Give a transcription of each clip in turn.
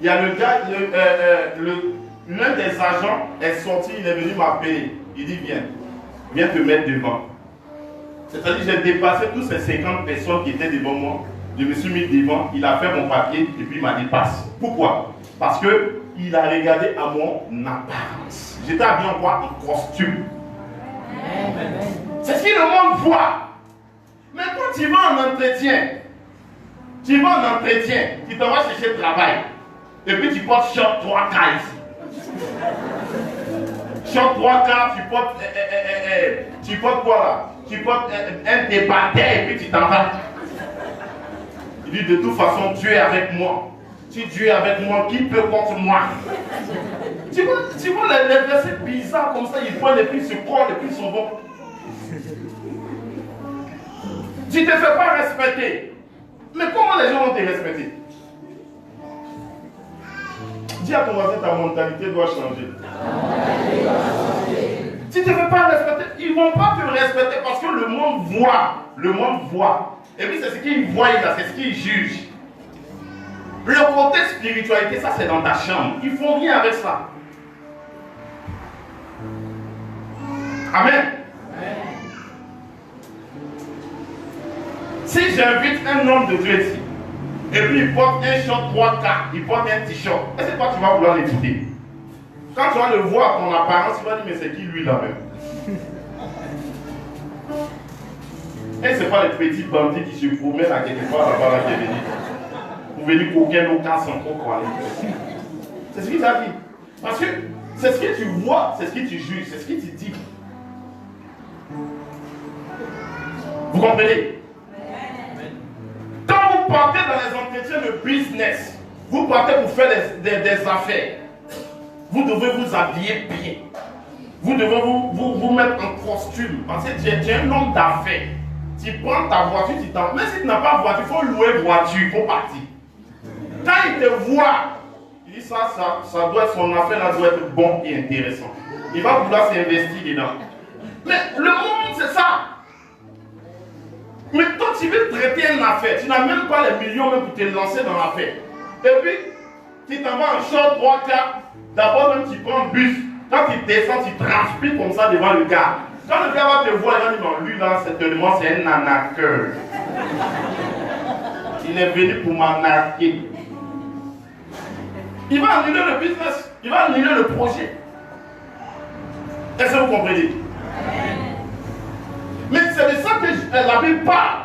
Il y a le gars, l'un des agents est sorti, il est venu m'appeler. Il dit viens te mettre devant. C'est-à-dire j'ai dépassé tous ces 50 personnes qui étaient devant moi. Je me suis mis devant, il a fait mon papier et puis il m'a dit passe. Pourquoi? Parce qu'il a regardé à mon apparence. J'étais habillé en quoi? En costume. C'est ce que le monde voit. Mais quand tu vas en entretien, tu t'en vas chercher travail. Et puis tu portes short 3K ici. Short 3K, tu portes quoi là? Tu portes un débardeur et puis tu t'en vas. Il dit de toute façon Dieu est avec moi. Si Dieu est avec moi, qui peut contre moi? Tu vois les versets bizarres comme ça, ils prennent et puis ils se collent et puis ils s'en vont. Tu ne te fais pas respecter. Mais comment les gens vont te respecter? Dis à ton voisin, ta mentalité doit changer. Si tu ne te fais pas respecter, ils ne vont pas te respecter parce que le monde voit. Le monde voit. Et puis c'est ce qu'ils voient là, c'est ce qu'ils jugent. Le côté spiritualité, ça c'est dans ta chambre. Ils ne font rien avec ça. Amen. Si j'invite un homme de Dieu ici, et puis il porte un short 3K, il porte un t-shirt, est-ce que toi tu vas vouloir l'écouter? Quand tu vas le voir, ton apparence, tu vas dire mais c'est qui lui là-même? Et ce n'est pas les petits bandits qui se promènent à quelque part là-bas qui est venu. Pour venir coquer nos casses encore quoi. C'est ce qu'il a dit. Parce que c'est ce que tu vois, c'est ce que tu juges, c'est ce que tu dis. Vous comprenez? Quand vous partez dans les entretiens de business, vous partez pour faire des affaires, vous devez vous habiller bien. Vous devez vous mettre en costume. Parce que tu es un homme d'affaires. Tu prends ta voiture, tu t'en... Même si tu n'as pas de voiture, il faut louer voiture, il faut partir. Quand il te voit, il dit ça doit être son affaire, là doit être bon et intéressant. Il va vouloir s'investir dedans. Mais le monde, c'est ça. Mais toi, tu veux traiter une affaire, tu n'as même pas les millions même pour te lancer dans l'affaire. Et puis, tu t'en vas en short 3K, d'abord même tu prends le bus. Quand tu descends, tu transpires comme ça devant le gars. Quand le gars va te voir, il va dire non, lui là, certainement, c'est un arnaqueur. Il est venu pour m'arnaquer. Il va annuler le business, il va annuler le projet. Est-ce que vous comprenez? Mais c'est de ça que la Bible parle.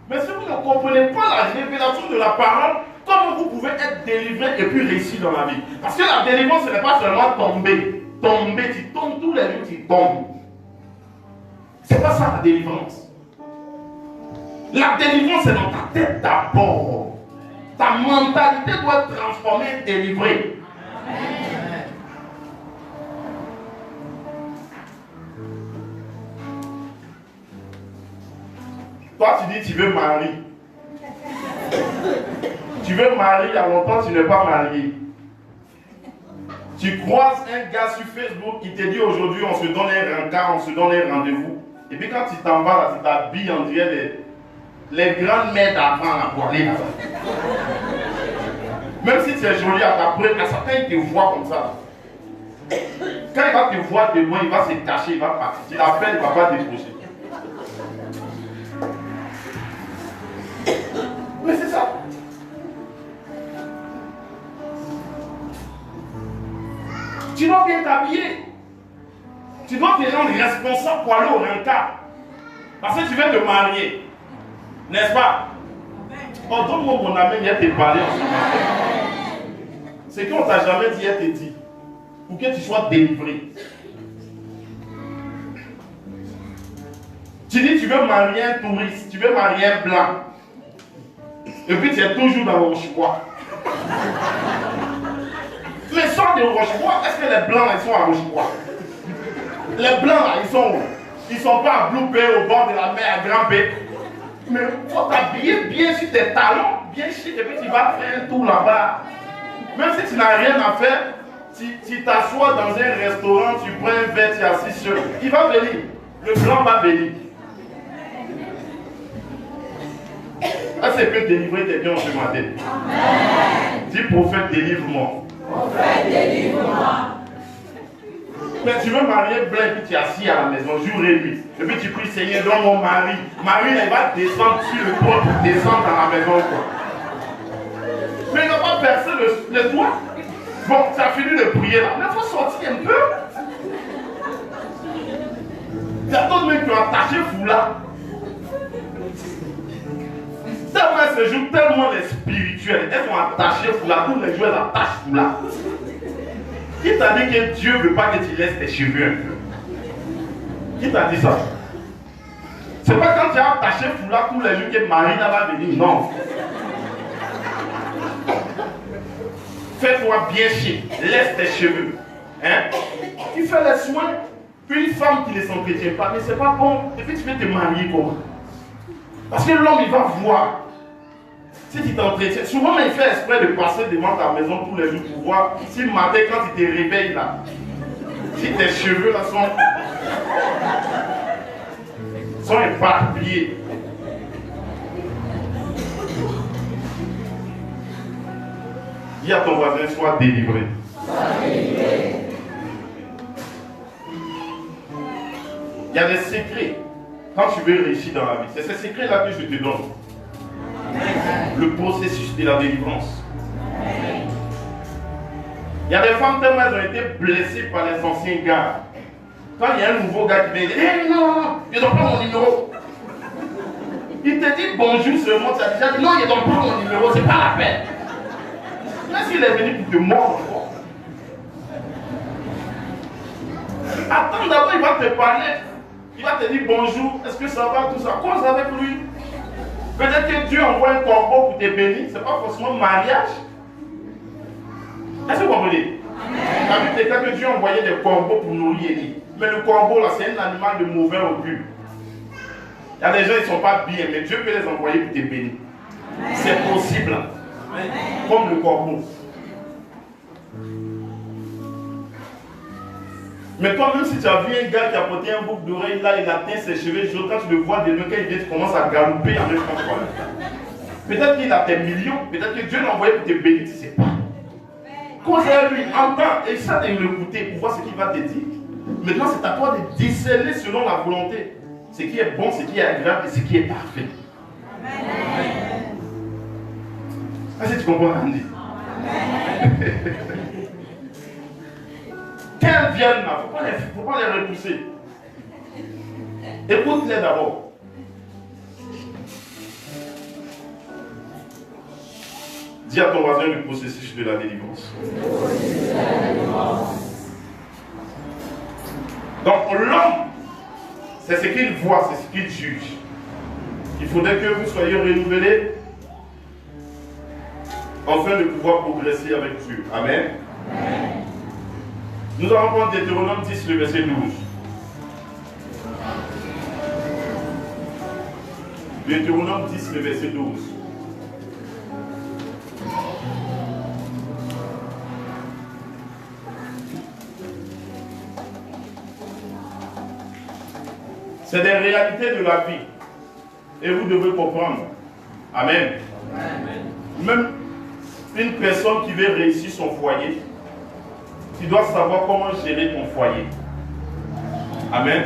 Mais si vous ne comprenez pas la révélation de la parole, comment vous pouvez être délivré et puis réussir dans la vie? Parce que la délivrance, ce n'est pas seulement tomber. Tomber, tu tombes tous les jours, tu tombes. C'est pas ça la délivrance. La délivrance, c'est dans ta tête d'abord. Ta mentalité doit être transformée et délivrée. Amen. Toi, tu dis tu veux marier. Tu veux marier, il y a longtemps, tu n'es pas marié. Tu croises un gars sur Facebook qui te dit aujourd'hui on se donne un rencard, on se donne un rendez-vous. Et puis quand tu t'en vas là, tu t'habilles, on dirait les grandes mères d'enfants à poiler là. Même si tu es joli à ta preuve, à certains il te voit comme ça. Quand il va te voir de loin, il va se cacher, il va partir. Tu l'appelles, il ne va pas décrocher. Mais c'est ça. Tu dois bien t'habiller. Tu dois te rendre responsable pour aller au rencard. Parce que tu viens te marier. N'est-ce pas? Oh, donne-moi mon ami, il te parler en ce moment. C'est qu'on ne t'a jamais dit, elle te dit. Pour que tu sois délivré. Tu dis, tu veux marier un touriste, tu veux marier un blanc. Et puis tu es toujours dans le Rochebois. Mais sans de Rochebois, est-ce que les blancs ils sont à Rochebois? Les blancs là, ils sont où? Ils ne sont pas à Blue Bay au bord de la mer à Grand Bay. Mais il faut t'habiller bien sur tes talons, bien chic, et puis tu vas faire un tour là-bas. Même si tu n'as rien à faire, tu t'assois dans un restaurant, tu prends un verre, tu es assis sur. Il va venir. Le blanc va venir. Est-ce que peut délivrer quelqu'un ce matin? Amen. Dis prophète, délivre-moi. Prophète, délivre-moi. Mais tu veux marier blanc et puis tu es assis à la maison jour et nuit. Et puis tu pries, Seigneur, donne mon mari. Marie, elle va descendre sur le toit pour descendre dans la maison. Quoi. Mais il n'a pas percé le toit. Bon, tu as fini de prier là. Mais il faut sortir un peu. Il y a d'autres mecs qui ont attaché foulard. Tellement elles se jouent tellement les spirituels. Elles ont attaché foulard. Tous les jours, elles attachent foulard. Qui t'a dit que Dieu ne veut pas que tu laisses tes cheveux un peu? Qui t'a dit ça? C'est pas quand tu as attaché foulard tous les jours que Marie va venir. Non. Fais-toi bien chier. Laisse tes cheveux. Hein? Tu fais les soins. Une femme qui ne s'entretient pas, mais c'est pas bon. Et puis tu veux te marier comment? Parce que l'homme, il va voir. Si tu t'entretiens, souvent il fait exprès de passer devant ta maison tous les jours pour voir si le matin, quand tu te réveilles là, si tes cheveux là sont éparpillés. Dis à ton voisin, sois délivré. Sois délivré. Il y a des secrets quand tu veux réussir dans la vie. C'est ces secrets-là que je te donne. Le processus de la délivrance. Il y a des femmes tellement elles ont été blessées par les anciens gars. Quand il y a un nouveau gars qui vient, il dit hey, non, ils n'ont pas mon numéro. Il te dit bonjour seulement, tu as déjà dit non, ils n'ont pas mon numéro, c'est pas la peine. Même s'il est venu pour te mordre encore. Attends d'abord, il va te parler. Il va te dire bonjour, est-ce que ça va, tout ça. Cause avec lui. Peut-être que Dieu envoie un corbeau pour te bénir. Ce n'est pas forcément mariage. Est-ce que vous comprenez? La Bible déclare que Dieu envoyait des corbeaux pour nourrir Élie. Mais le corbeau, là, c'est un animal de mauvais augure. Il y a des gens qui ne sont pas bien, mais Dieu peut les envoyer pour te bénir. C'est possible. Comme le corbeau. Mais toi, même si tu as vu un gars qui a porté un boucle d'oreille, là, il a teint ses cheveux jaunes, quand tu le vois de loin, quand il vient, tu commences à galouper en même temps. Peut-être qu'il a tes millions, peut-être que Dieu l'a envoyé pour te bénir, tu ne sais pas. Cause à lui, entends, et ça de l'écouter pour voir ce qu'il va te dire. Maintenant, c'est à toi de déceler selon la volonté ce qui est bon, ce qui est agréable et ce qui est parfait. Est-ce que tu comprends, Andy? Qu'elles viennent là, il ne faut pas les repousser. Écoute-les d'abord. Dis à ton voisin le processus de la délivrance. Donc l'homme, c'est ce qu'il voit, c'est ce qu'il juge. Il faudrait que vous soyez renouvelés afin de pouvoir progresser avec Dieu. Amen. Amen. Nous allons prendre Deutéronome 10, le verset 12. Deutéronome 10, le verset 12. C'est des réalités de la vie. Et vous devez comprendre. Amen. Amen. Même une personne qui veut réussir son foyer, tu dois savoir comment gérer ton foyer. Amen.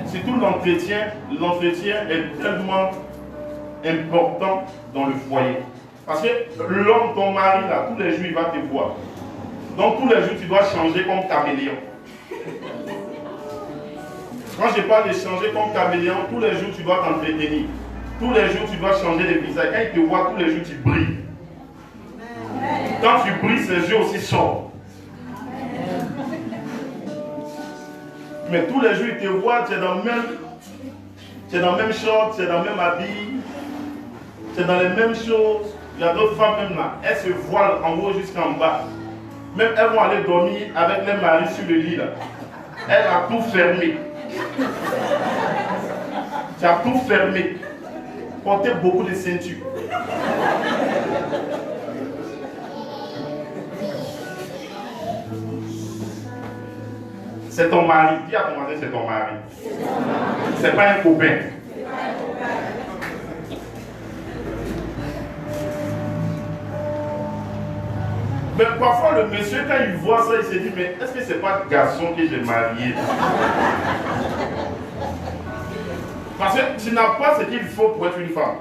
Surtout l'entretien est tellement important dans le foyer. Parce que l'homme, ton mari, là, tous les jours, il va te voir. Donc tous les jours, tu dois changer comme caméléon. Quand je parle de changer comme caméléon, tous les jours, tu dois t'entretenir. Tous les jours, tu dois changer de visage. Quand il te voit, tous les jours, tu brilles. Quand tu brilles, ses yeux aussi sortent. Mais tous les jours, il te voit, tu es dans le même short, tu es dans le même habit, tu es dans les mêmes choses. Il y a d'autres femmes même là, elles se voilent en haut jusqu'en bas. Même elles vont aller dormir avec les maris sur le lit là. Elle a tout fermé. Tu as tout fermé. Portez beaucoup de ceintures. C'est ton mari. Dis à ton mari, c'est ton mari. C'est pas un copain. Mais parfois, le monsieur, quand il voit ça, il se dit, mais est-ce que c'est pas le garçon que j'ai marié? Parce que tu n'as pas ce qu'il faut pour être une femme.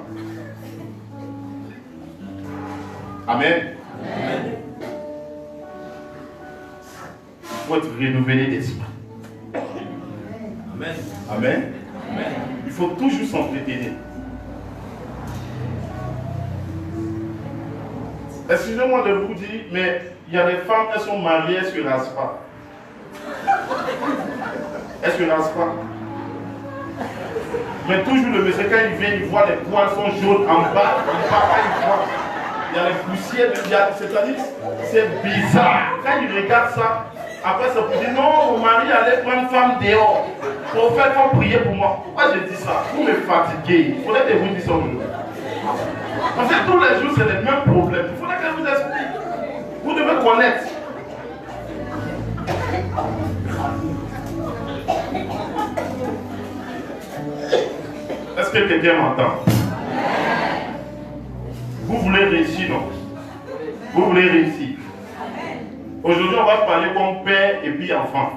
Amen. Amen. Il faut être renouvelé d'esprit. Amen. Amen. Amen. Il faut toujours s'entretenir. Excusez-moi de vous dire, mais il y a des femmes, elles sont mariées, elles ne se rasent pas. Elles ne se rasent pas. Mais toujours le monsieur, quand il vient, il voit les poils sont jaunes en bas, il voit. Il y a les poussières, c'est-à-dire, c'est bizarre. Quand il regarde ça, après ça peut dire, non, mon mari allait prendre femme dehors. Pour faire comme prier pour moi. Pourquoi je dis ça? Vous me fatiguez. Il faudrait que vous disiez ça aujourd'hui. Parce que tous les jours, c'est les mêmes problèmes. Il faudrait que je vous explique. Vous devez connaître. Est-ce que quelqu'un m'entend? Vous voulez réussir, non? Vous voulez réussir. Aujourd'hui, on va parler comme père et puis enfant.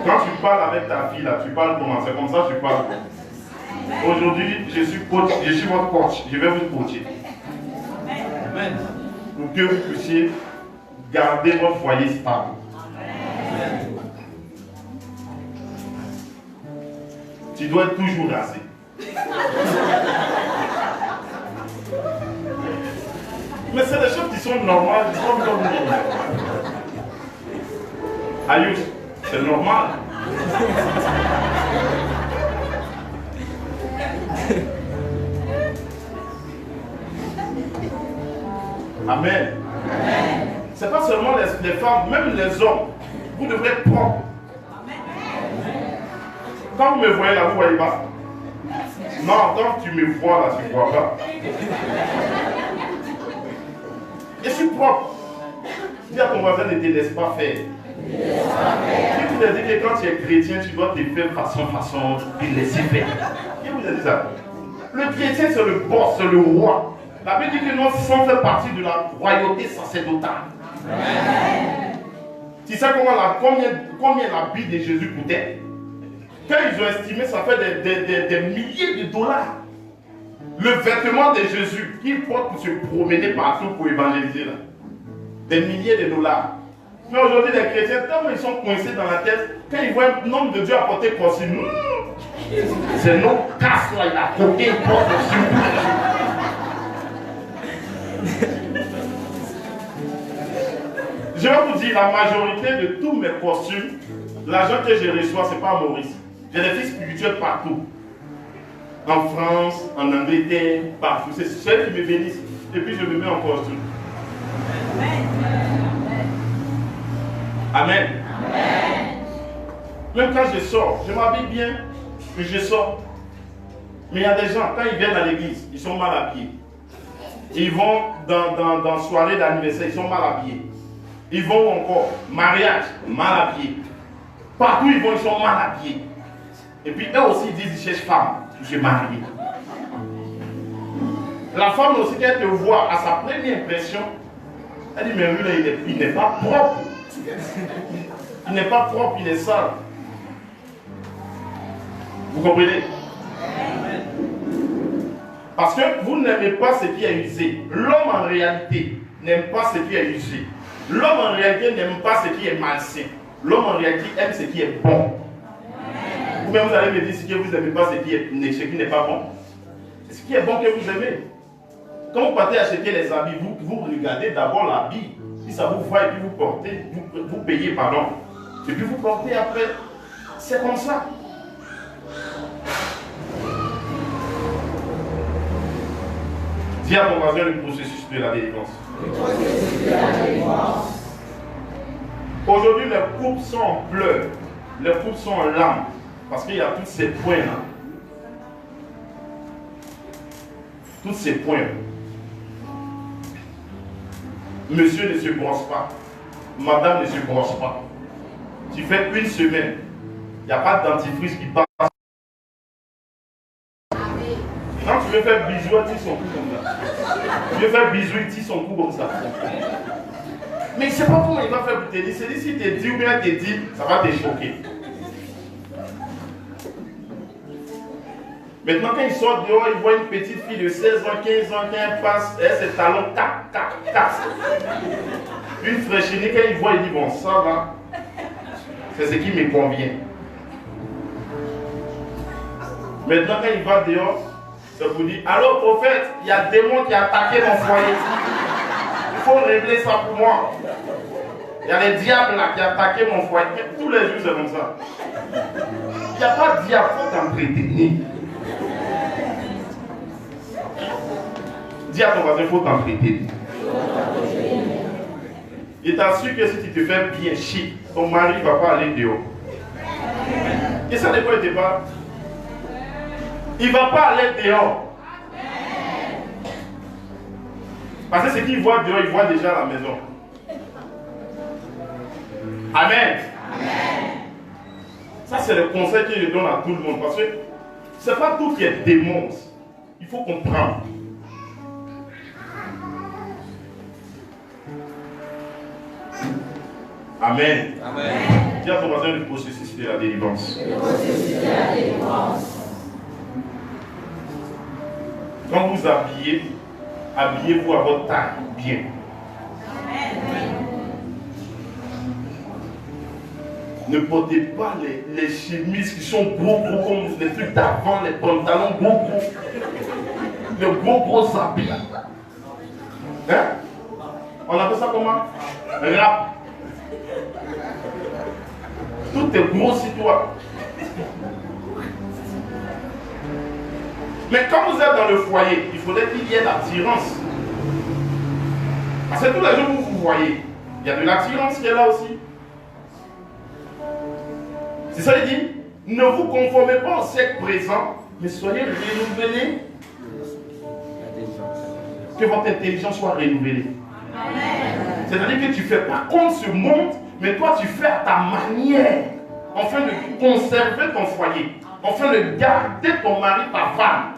Quand tu parles avec ta fille, là, tu parles comment? C'est comme ça que tu parles. Aujourd'hui, je suis coach, je suis votre coach. Je vais vous coacher. Amen. Pour que vous puissiez garder votre foyer stable. Amen. Tu dois être toujours rasé. Mais c'est des choses qui sont normales, qui sont comme nous. Ayus, c'est normal. Amen. C'est pas seulement les femmes, même les hommes. Vous devrez être propre. Quand vous me voyez là, vous ne voyez pas. Non, quand tu me vois là, tu ne vois pas. Je suis propre. Dis à ton voisin, ne te laisse pas faire. Qui vous a dit que quand tu es chrétien, tu dois te faire façon, et laisser faire? Qui vous a dit ça? Le chrétien, c'est le boss, c'est le roi. La Bible dit que nos sangs fait partie de la royauté sacerdotale. Tu sais combien la vie de Jésus coûtait? Quand ils ont estimé, ça fait des milliers de dollars. Le vêtement de Jésus qu'il porte pour se promener partout pour évangéliser. Là. Des milliers de dollars. Mais aujourd'hui, les chrétiens, tellement ils sont coincés dans la tête, quand ils voient un homme de Dieu apporter costume, c'est notre casse là, il a coqué, il porte costume. Je vais vous dire, la majorité de tous mes costumes, l'argent que je reçois, ce n'est pas à Maurice. J'ai des fils spirituels partout. En France, en Angleterre, partout. C'est ceux qui me bénissent. Et puis je me mets en costume. Amen. Amen. Même quand je sors, je m'habille bien, mais je sors. Mais il y a des gens, quand ils viennent à l'église, ils sont mal habillés. Ils vont dans soirée d'anniversaire, ils sont mal habillés. Ils vont encore, mariage, mal habillés. Partout ils vont, ils sont mal habillés. Et puis eux aussi ils disent, ils cherchent femme, je suis marié. La femme aussi, quand elle te voit à sa première impression, elle dit, mais lui là, il n'est pas propre. Il n'est pas propre, il est sale. Vous comprenez? Parce que vous n'aimez pas ce qui est usé. L'homme en réalité n'aime pas ce qui est usé. L'homme en réalité n'aime pas ce qui est malsain. L'homme en réalité aime ce qui est bon. Vous-même vous allez me dire que vous n'aimez pas ce qui n'est pas bon. C'est ce qui est bon que vous aimez. Quand vous partez acheter les habits, vous regardez d'abord l'habit. Si ça vous va et puis vous portez, vous payez, pardon. Et puis vous portez après. C'est comme ça. Dis à ton voisin le processus de la délivrance. Aujourd'hui, les couples sont en pleurs. Les couples sont en larmes. Parce qu'il y a tous ces points-là. Tous ces points. Monsieur ne se brosse pas. Madame ne se brosse pas. Tu fais une semaine. Il n'y a pas de dentifrice qui passe. Quand tu veux faire bisou, tu tires son cou comme ça. Tu veux faire bisou, il tire son cou comme ça. Mais il ne sait pas comment il va faire pour te dire. C'est dit, s'il te dit ou bien te dit, ça va te choquer. Maintenant, quand il sort dehors, il voit une petite fille de 16 ans, 15 ans, qui passe, et ses talons, tac, tac, tac. Une fraîchine, quand il voit, il dit, bon, ça va. C'est ce qui me convient. Maintenant, quand il va dehors, ça vous dit, allô prophète, il y a un démon qui a attaqué mon foyer. Il faut régler ça pour moi. Il y a les diables là qui ont attaqué mon foyer. Tous les jours, c'est comme ça. Il n'y a pas de diable, il faut t'entretenir. Dis à ton voisin, il faut t'entretenir. Il t'assure que si tu te fais bien chic, ton mari ne va pas aller dehors. Et ça dépend de pas. Il ne va pas aller dehors. Parce que ce qu'il voit dehors, il voit déjà la maison. Amen. Ça, c'est le conseil que je donne à tout le monde. Parce que ce n'est pas tout qui est démon. Il faut comprendre. Amen. Amen. Dis à ton voisin le processus de la délivrance. Quand vous habillez, habillez-vous à votre taille bien. Amen. Ne portez pas les chemises qui sont gros comme les trucs d'avant, les pantalons gros. Les gros habits. Hein? On appelle ça comment? Rap. Tout est gros sur toi. Mais quand vous êtes dans le foyer, il faudrait qu'il y ait l'attirance. Parce que tous les jours vous voyez, il y a de l'attirance qui est là aussi. C'est ça qu'il dit. Ne vous conformez pas au siècle présent, mais soyez renouvelés. Que votre intelligence soit renouvelée. C'est-à-dire que tu ne fais pas comme ce monde, mais toi tu fais à ta manière, afin de conserver ton foyer, afin de garder ton mari, ta femme.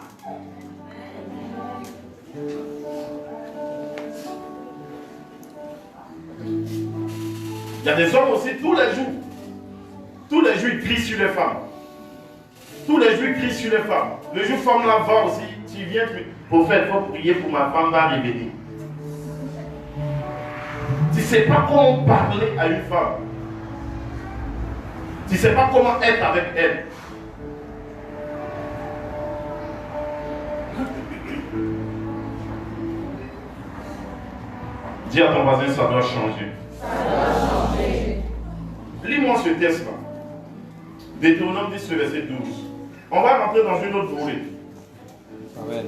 Il y a des hommes aussi, tous les jours ils crient sur les femmes. Tous les jours ils crient sur les femmes. Le jour femme là va aussi, tu viens, prophète, il faut prier pour ma femme, va revenir. Tu ne sais pas comment parler à une femme. Tu ne sais pas comment être avec elle. Dis à ton voisin, ça doit changer. Ça doit changer. Lis-moi ce texte-là. Deutéronome 10, verset 12. On va rentrer dans une autre volée. Amen.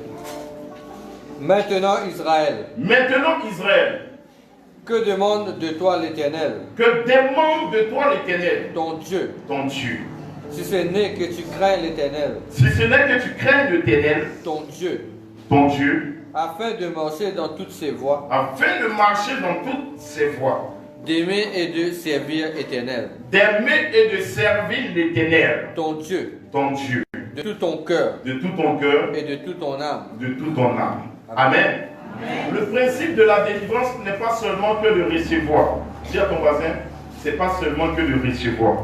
Maintenant Israël. Maintenant Israël. Que demande de toi l'Éternel? Que demande de toi l'Éternel? Ton Dieu. Ton Dieu. Si ce n'est que tu crains l'Éternel. Si ce n'est que tu crains l'Éternel. Ton Dieu. Ton Dieu. Afin de marcher dans toutes ses voies. Afin de marcher dans toutes ses voies. D'aimer et de servir l'Éternel. D'aimer et de servir l'Éternel. Ton Dieu. Ton Dieu. De tout ton cœur. De tout ton cœur. Et de toute ton âme. De toute ton âme. Amen. Amen. Le principe de la délivrance n'est pas seulement que de recevoir. Dis à ton voisin, c'est pas seulement que de recevoir.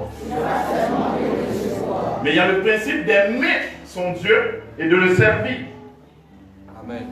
Mais il y a le principe d'aimer son Dieu et de le servir. Amen.